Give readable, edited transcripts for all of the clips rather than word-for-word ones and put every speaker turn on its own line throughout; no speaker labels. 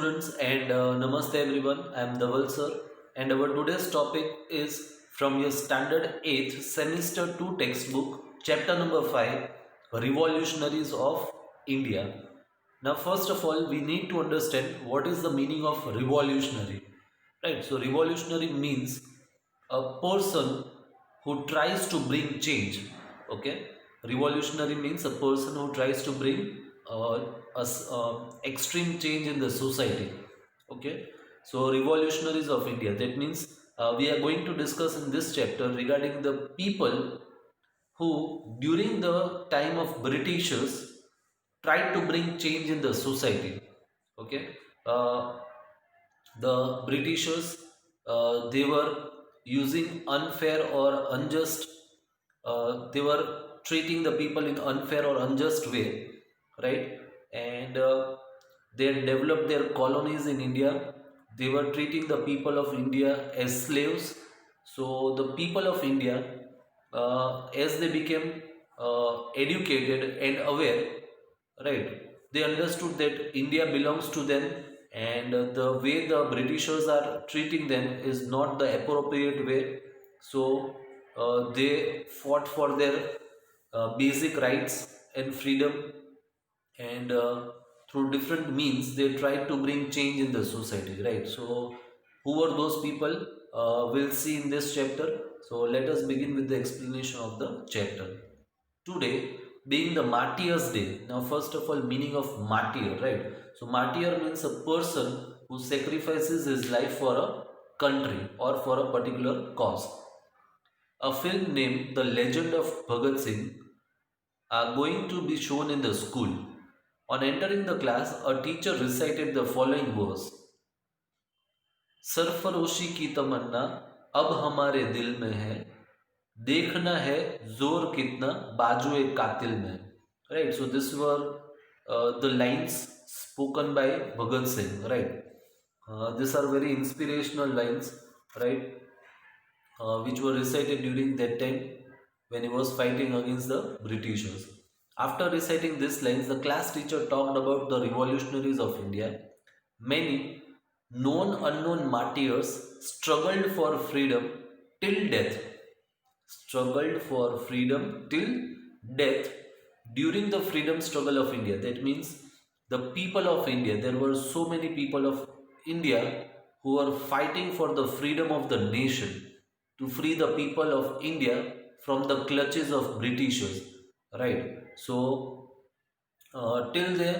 students and namaste everyone. I am Dhaval sir and our today's topic is from your standard 8th semester 2 textbook chapter number 5 revolutionaries of India. Now first of all we need to understand what is the meaning of revolutionary. Right? So revolutionary means a person who tries to bring change. Okay, revolutionary means a person who tries to bring extreme change in the society. Okay, so revolutionaries of India, that means we are going to discuss in this chapter regarding the people who during the time of Britishers tried to bring change in the society. Okay, uh, the Britishers, they were using unfair or unjust, they were treating the people in unfair or unjust way, right? And they had developed their colonies in India. They were treating the people of India as slaves. So the people of India, as they became educated and aware, right, they understood that India belongs to them, and the way the Britishers are treating them is not the appropriate way. So they fought for their basic rights and freedom, and through different means they tried to bring change in the society, right? So who were those people, we'll see in this chapter. So let us begin with the explanation of the chapter. Today being the martyrs day. Now first of all, meaning of martyr, right? So martyr means a person who sacrifices his life for a country or for a particular cause. A film named The Legend of Bhagat Singh are going to be shown in the school. On entering the class, a teacher recited the following verse: सरफरोशी की तमन्ना अब हमारे दिल में है, देखना है जोर कितना बाजुए कातिल में. Right, so this were the lines spoken by Bhagat Singh, right? These are very inspirational lines, right? Which were recited during that time when he was fighting against the Britishers. After reciting these lines, the class teacher talked about the revolutionaries of India. Many known unknown martyrs struggled for freedom till death. Struggled for freedom till death during the freedom struggle of India. That means the people of India, there were so many people of India who were fighting for the freedom of the nation, to free the people of India from the clutches of Britishers, right? So till they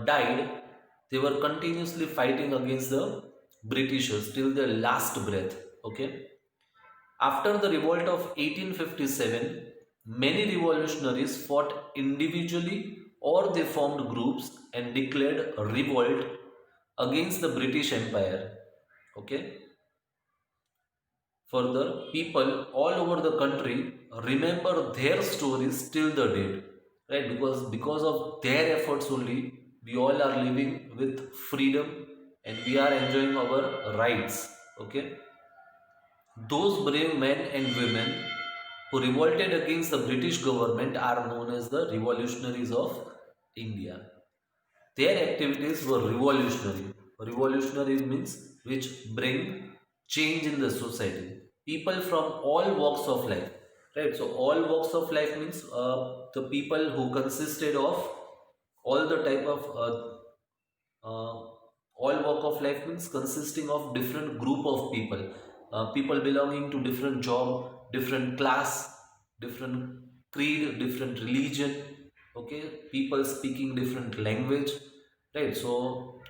died, they were continuously fighting against the Britishers till their last breath. Okay, after the revolt of 1857, many revolutionaries fought individually or they formed groups and declared a revolt against the British Empire. Okay, further, people all over the country remember their stories till the date, right? Because of their efforts only we all are living with freedom and we are enjoying our rights. Okay, those brave men and women who revolted against the British government are known as the revolutionaries of India. Their activities were revolutionary. Revolutionary means which bring change in the society. People from all walks of life, right? So all walks of life means the people who consisted of all the type of all walk of life means consisting of different group of people, people belonging to different job, different class, different creed, different religion. Okay, people speaking different language, right? So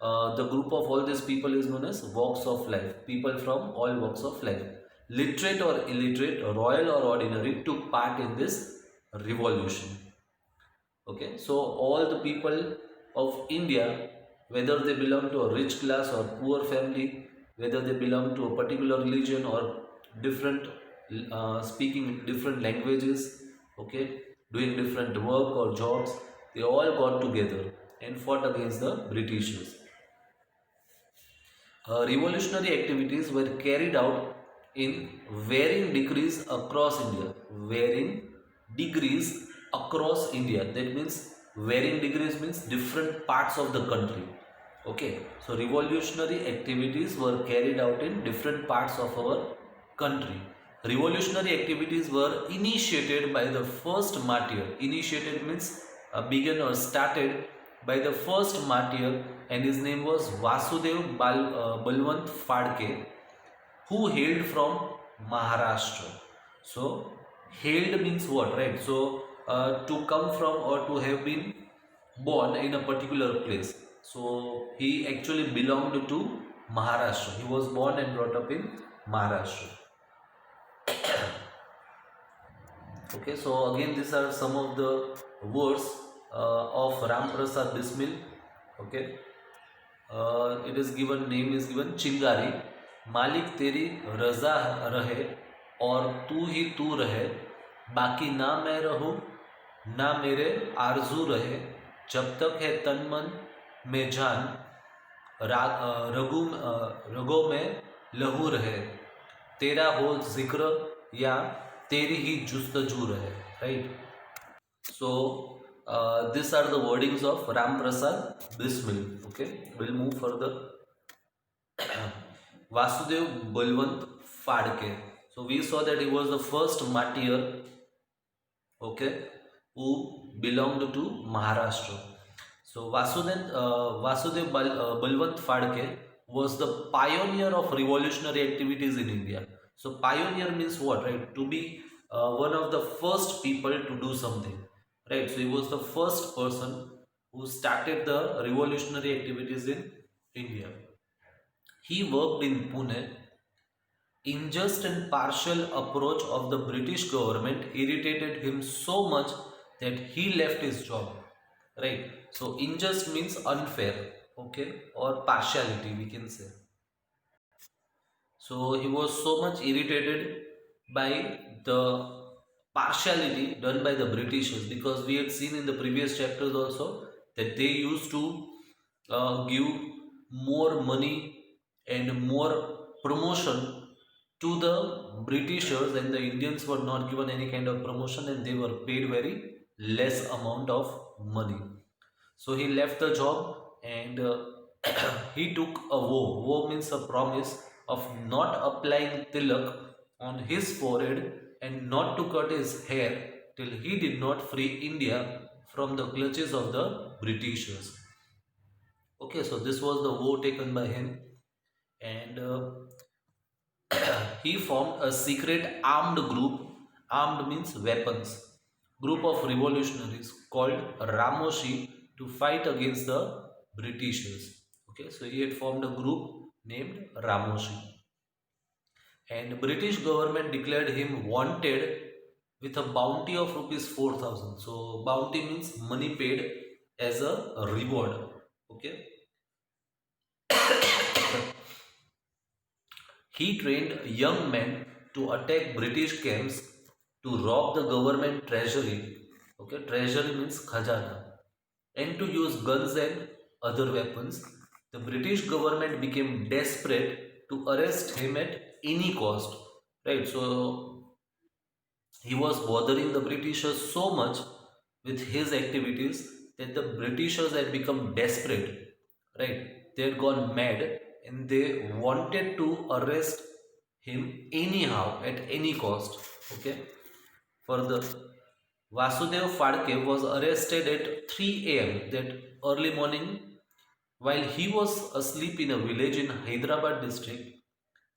the group of all these people is known as walks of life. People from all walks of life, literate or illiterate, royal or ordinary, took part in this revolution. Okay, so all the people of India, whether they belong to a rich class or poor family, whether they belong to a particular religion or different, speaking different languages, okay, doing different work or jobs, they all got together and fought against the Britishers. Revolutionary activities were carried out in varying degrees across India. Varying degrees across India. That means varying degrees means different parts of the country. Okay, so revolutionary activities were carried out in different parts of our country. Revolutionary activities were initiated by the first martyr. Initiated means began or started by the first martyr, and his name was Vasudev Balwant Phadke, who hailed from Maharashtra. So, hailed means what, right? So, to come from or to have been born in a particular place. So, he actually belonged to Maharashtra. He was born and brought up in Maharashtra. Okay, so again, these are some of the words of Ram Prasad Bismil. Okay, it is given, name is given चिंगारी, मालिक तेरी रजा रहे और तू ही तू रहे, बाकी ना मैं रहूं ना मेरे आरजू रहे, जब तक है तन मन में जान, रगों में लहू रहे, तेरा हो जिक्र या तेरी ही जुस्तजू रहे. Right, so these are the wordings of Ram Prasad Bismil. Okay, we'll move further. Vasudev Balwant Phadke. So we saw that he was the first martyr, okay, who belonged to Maharashtra. So Vasudev Balwant Phadke was the pioneer of revolutionary activities in India. So pioneer means what, right? To be one of the first people to do something, right? So he was the first person who started the revolutionary activities in India. He worked in Pune. Unjust and partial approach of the British government irritated him so much that he left his job. Right. So unjust means unfair. Okay. Or partiality, we can say. So he was so much irritated by the partiality done by the Britishers, because we had seen in the previous chapters also that they used to give more money and more promotion to the Britishers, and the Indians were not given any kind of promotion and they were paid very less amount of money. So he left the job and he took a vow. Vow means a promise of not applying tilak on his forehead and not to cut his hair till he did not free India from the clutches of the Britishers. Okay, so this was the vow taken by him, and he formed a secret armed group. Armed means weapons. Group of revolutionaries called Ramoshi to fight against the Britishers. Okay, so he had formed a group named Ramoshi, and British government declared him wanted with a bounty of rupees 4,000. So bounty means money paid as a reward. Okay. He trained young men to attack British camps, to rob the government treasury. Okay, treasury means khajana, and to use guns and other weapons. The British government became desperate to arrest him at any cost. Right, so he was bothering the Britishers so much with his activities that the Britishers had become desperate. Right, they had gone mad and they wanted to arrest him anyhow at any cost. Okay, for the Vasudev Phadke was arrested at 3 a.m. that early morning while he was asleep in a village in Hyderabad district,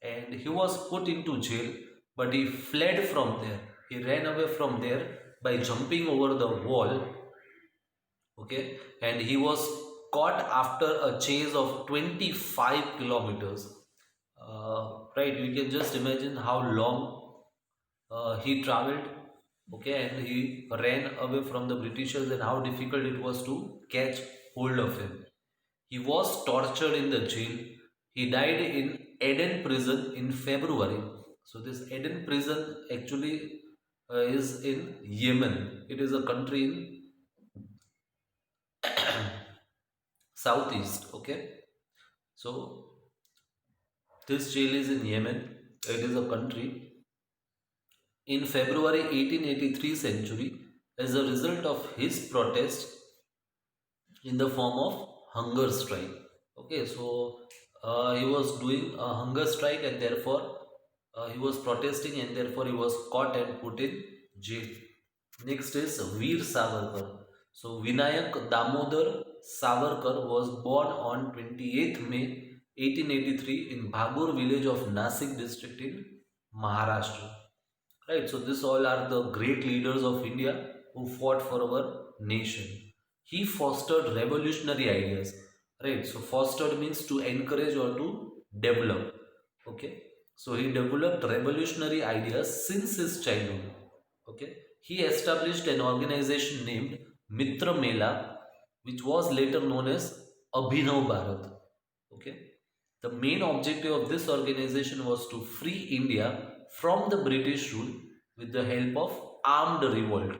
and he was put into jail, but he fled from there. He ran away from there by jumping over the wall. Okay, and he was caught after a chase of 25 kilometers. Right, you can just imagine how long he traveled. Okay, and he ran away from the Britishers and how difficult it was to catch hold of him. He was tortured in the jail. He died in Eden prison in February. So this Eden prison actually is in Yemen. It is a country in southeast. Okay, so this jail is in Yemen. It is a country. In February 1883 century, as a result of his protest in the form of hunger strike. Okay, so he was doing a hunger strike, and therefore he was protesting, and therefore he was caught and put in jail. Next is Veer Savarkar. So Vinayak Damodar Savarkar was born on 28th May 1883 in Bhagur village of Nasik district in Maharashtra. Right, so this all are the great leaders of India who fought for our nation. He fostered revolutionary ideas. Right, so fostered means to encourage or to develop. Okay, so he developed revolutionary ideas since his childhood. Okay, he established an organization named Mitra Mela, which was later known as Abhinav Bharat. Okay, the main objective of this organization was to free India from the British rule with the help of armed revolt.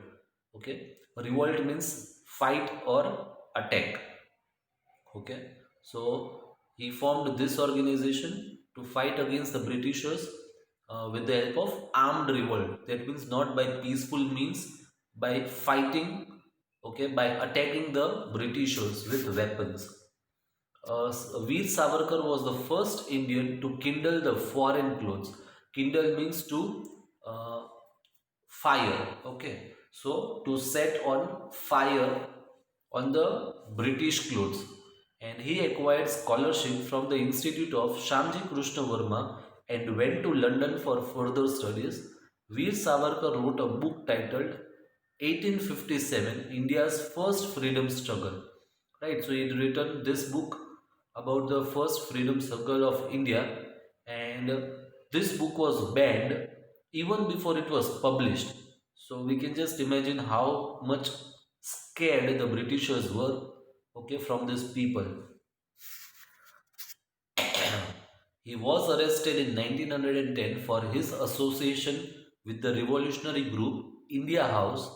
Okay, revolt means fight or attack. Okay, so he formed this organization to fight against the Britishers with the help of armed revolt. That means not by peaceful means, by fighting. Okay, by attacking the Britishers with weapons. Veer Savarkar was the first Indian to kindle the foreign clothes. Kindle means to uh, fire. Okay, so to set on fire on the British clothes, and he acquired scholarship from the Institute of Shamji Krishna Verma and went to London for further studies. Veer Savarkar wrote a book titled 1857 India's First Freedom Struggle. Right, so he had written this book about the first freedom struggle of India, and this book was banned even before it was published. So we can just imagine how much scared the Britishers were, okay, from these people. He was arrested in 1910 for his association with the revolutionary group India House,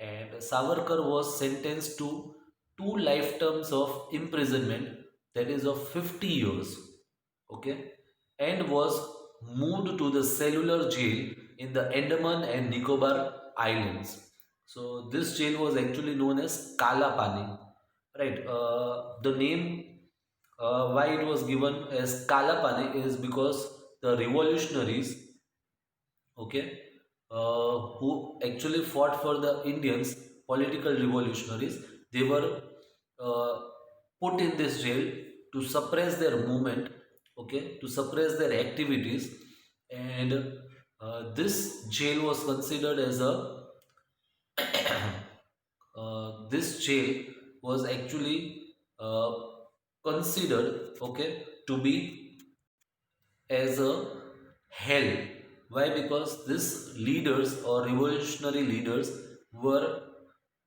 and Savarkar was sentenced to 2 lifetimes of imprisonment, that is of 50 years. Okay, and was moved to the cellular jail in the Andaman and Nicobar Islands. So this jail was actually known as Kala Pani. Right, the name why it was given as Kala Pani is because the revolutionaries, okay, who actually fought for the Indians, political revolutionaries, they were uh, put in this jail to suppress their movement, okay, to suppress their activities, and this jail was considered as a this jail was actually uh, considered, okay, to be as a hell. Why? Because these leaders or revolutionary leaders were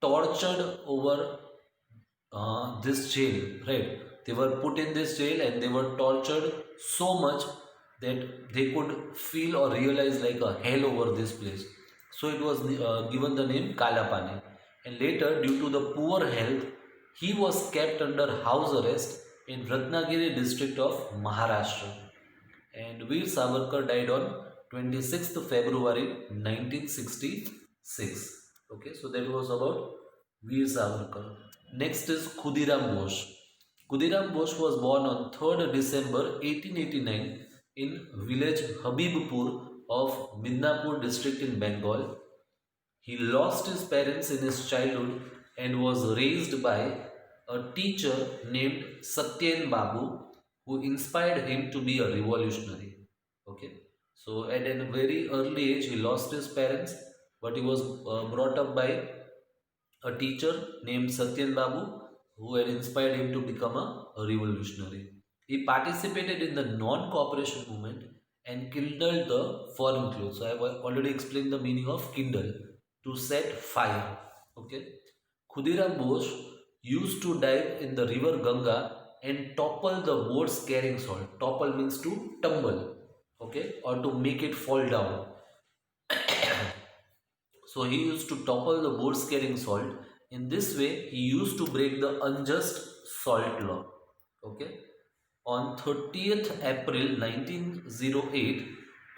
tortured over this jail, right? They were put in this jail and they were tortured so much that they could feel or realize like a hell over this place. So it was given the name Kalapani. And later, due to the poor health, he was kept under house arrest in Ratnagiri district of Maharashtra. And Veer Savarkar died on 26th February 1966. Okay, so that was about Veer Savarkar. Next is Khudiram Bose. Khudiram Bose was born on 3rd December 1889 in village Habibpur of Midnapur district in Bengal. He lost his parents in his childhood and was raised by a teacher named Satyen Babu, who inspired him to be a revolutionary. Okay, so at a very early age he lost his parents, but he was brought up by a teacher named Satyen Babu, who had inspired him to become a revolutionary. He participated in the non-cooperation movement and kindled the foreign clothes. So I have already explained the meaning of kindle, to set fire. Okay. Khudiram Bose used to dive in the river Ganga and topple the boats carrying salt. Topple means to tumble, okay, or to make it fall down. So he used to topple the boats carrying salt. In this way, he used to break the unjust salt law. Okay. On 30th April 1908,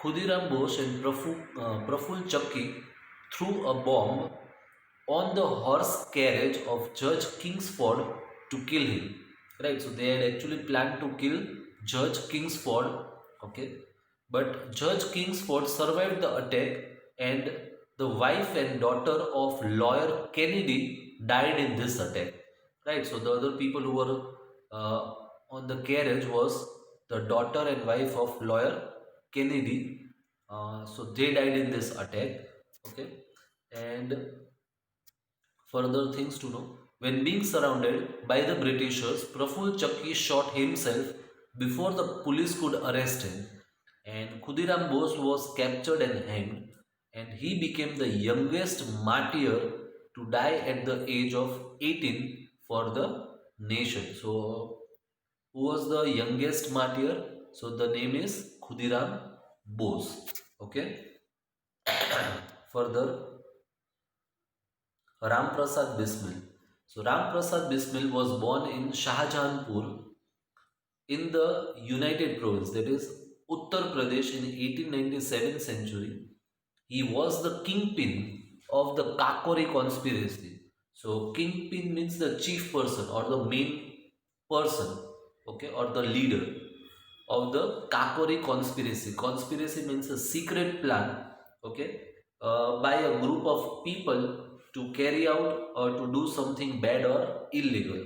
Khudiram Bose and Praful Chakki threw a bomb on the horse carriage of Judge Kingsford to kill him. right? So they had actually planned to kill Judge Kingsford, okay, but Judge Kingsford survived the attack, and the wife and daughter of lawyer Kennedy died in this attack, right? So the other people who were uh, on the carriage was the daughter and wife of lawyer Kennedy. So they died in this attack, okay. And further things to know. When being surrounded by the Britishers, Praful Chakki shot himself before the police could arrest him. And Khudiram Bose was captured and hanged. And he became the youngest martyr to die at the age of 18 for the nation. So, who was the youngest martyr? So, the name is Khudiram Bose. Okay. Further, Ram Prasad Bismil. So Ram Prasad Bismil was born in Shahjahanpur in the United Province, that is Uttar Pradesh, in 1897 century. He was the kingpin of the Kakori conspiracy. So kingpin means the chief person or the main person, okay, or the leader of the Kakori conspiracy. Conspiracy means a secret plan, okay, by a group of people to carry out or to do something bad or illegal,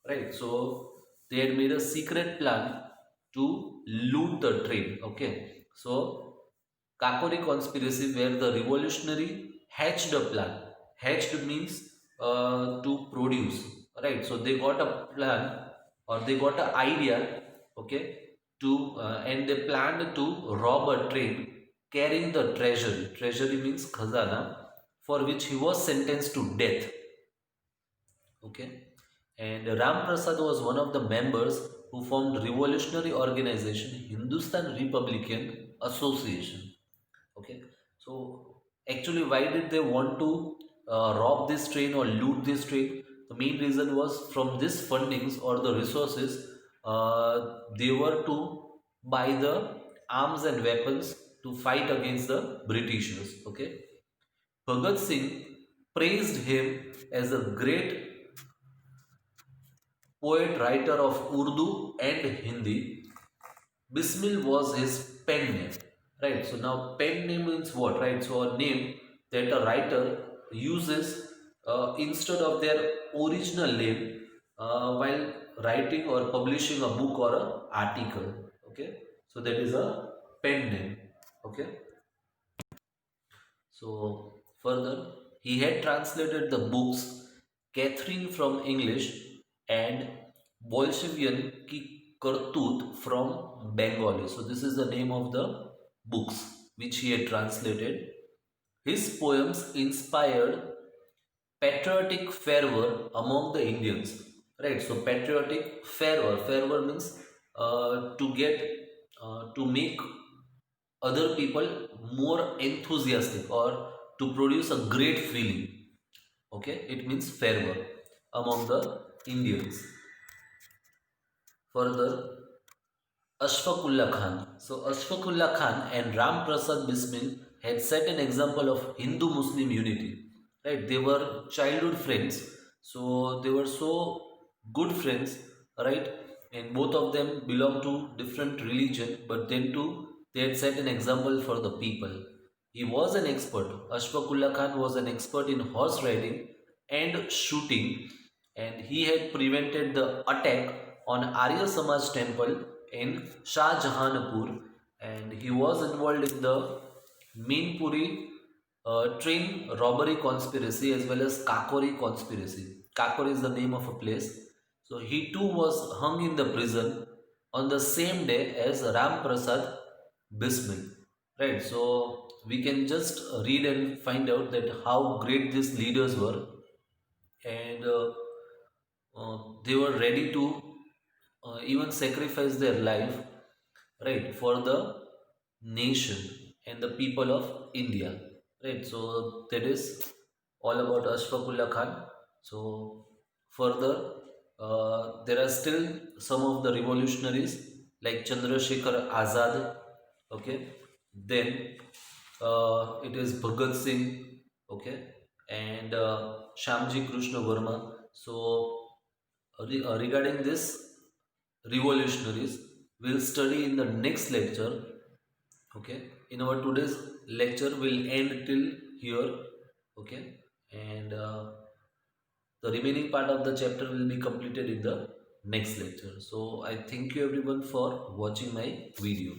right? So they had made a secret plan to loot the train, okay. So Kakori conspiracy, where the revolutionary hatched a plan. Hatched means to produce, right? So they got a plan or they got an idea, okay, to and they planned to rob a train carrying the treasury. Treasury means khazana, for which he was sentenced to death, okay. And Ram Prasad was one of the members who formed revolutionary organization Hindustan Republican Association. Okay, so actually, why did they want to rob this train or loot this train? The main reason was from this fundings or the resources, they were to buy the arms and weapons to fight against the Britishers. Okay, Bhagat Singh praised him as a great poet writer of Urdu and Hindi. Bismil was his pen name, right? So now pen name means what, right? So a name that a writer uses instead of their original name while writing or publishing a book or an article. Okay, so that is a pen name. Okay, so further, he had translated the books Catherine from English and Bolshevian Ki Kartut from Bengali. So this is the name of the books which he had translated. His poems inspired patriotic fervor among the Indians. Right. So patriotic fervor. Fervor means to make other people more enthusiastic or to produce a great feeling, okay, it means fervor among the Indians. Further, Ashfaqullah Khan. So Ashfaqullah Khan and Ram Prasad Bismil had set an example of Hindu Muslim unity, right? They were childhood friends, so they were so good friends, right? And both of them belong to different religion, but then too they had set an example for the people. He was an expert. Ashfaqullah Khan was an expert in horse riding and shooting, and he had prevented the attack on Arya Samaj temple in Shah Jahanpur, and he was involved in the Mainpuri train robbery conspiracy as well as Kakori conspiracy. Kakori is the name of a place. So he too was hung in the prison on the same day as Ram Prasad Bismil. Right, so we can just read and find out that how great these leaders were, and they were ready to even sacrifice their life, right, for the nation and the people of India, right? So that is all about Ashfaqullah Khan. So further, there are still some of the revolutionaries like Chandrasekhar Azad, okay. Then it is Bhagat Singh, okay, and Shamji Krishna Verma. So regarding this revolutionaries we'll study in the next lecture. Okay, in our today's lecture will end till here. Okay, and the remaining part of the chapter will be completed in the next lecture. So I thank you everyone for watching my video.